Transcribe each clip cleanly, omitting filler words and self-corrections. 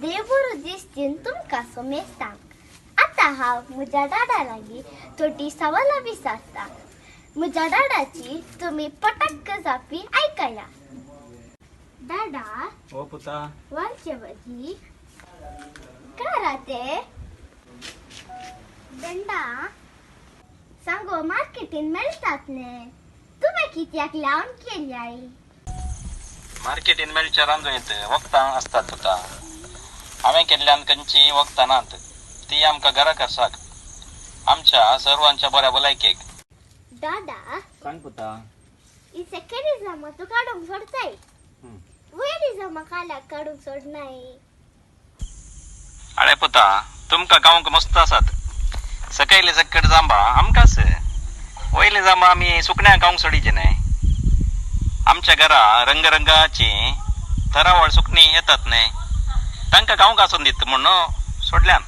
देवबरो दिसतीन तुमका सोमेस्तांक. आता हांव म्हज्या डाडा लागीं थोडी सवालां विचारता. म्हज्या डाडाची तुम्ही पटक्क जापी आयकया. डाडा, ओ पुता, वर्षवधी करा ते दंडा सांगो मार्केटीन मेळटात ने. तुम्ही कित्याक लावन केली आई? मार्केटीन मेळच्या रांजोयत वखदां असतात पुता. हांवें केल्ल्यान खंयची वखदां नात. ती आमकां घरा करसाक आमच्या सर्वांच्या बऱ्या भलायकेक. दादा, सांग पुता. ही सेकेंडी जमा तू काढून सोडताय. वयली जमा काल्याक काढून सोडनाय. अरे पुता, तुमका गावंक मस्त आसात. सकयले सकट जांबा आमकांच. वयले जांबा आमी सुकण्या गावंक सोडीचे न्हय. आमच्या घरा रंगरंगाची तरावळ सुकणी येतात न्हय, तांकां गावंक आसून दित म्हणून सोडल्यान.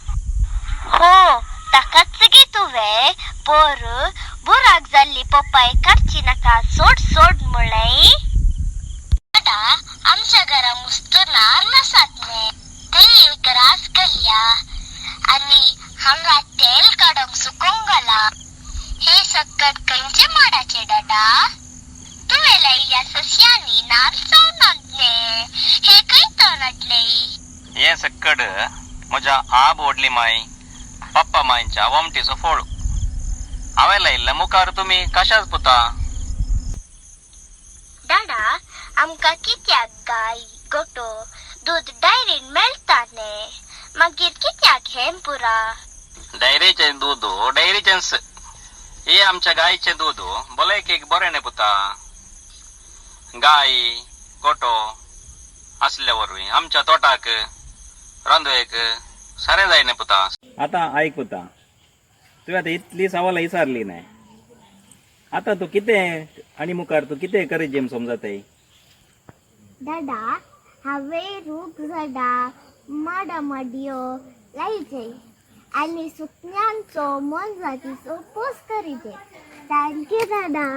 हो, ताकाच गे तुवें पोर बुराक जाल्ली पप्पाय काडची नाका सोड सोड म्हणलें. दादा, आमच्या घरा मस्त नार नसात ने. ते एक रास केल्या आणि हांगा तेल काढून सुकोवंक घाला. हे सकट खंयचे माडाचे दादा? तुवें लायल्या सस्यांनी नार जावनात ने. हे खंय तोरडले? हे सकट म्हज्या आब ओडली माय पप्पा मायच्या वमटीचो फोळ. हांवें लायिल्ल्या मुखार तुमी कशाच पुता? दादा, आमका कित्याक गाय गोटो दूध डायरीन मेळटा ने. मागीर कित्याक हें पुरा? डायरीचें दूद डायरीचेंच. हे आमच्या गायचे दूद भलायकेक बरें न्ही पुता. गाय गोटो असल्या वरवीं आमच्या तोटाक रांदवेक सारें जाय न्ही पुता. आता आयक पुता, तुवें आतां इतली सवालां विचारली न्हय. आतां तूं कितें आनी मुखार तूं कितें करीत जेम समजताय? दादा, हांवें रूख झाडां माडा माडयो लायचे आनी सुकण्यांचो मन जातीचो पोस करीचे. थँक्यू दादा.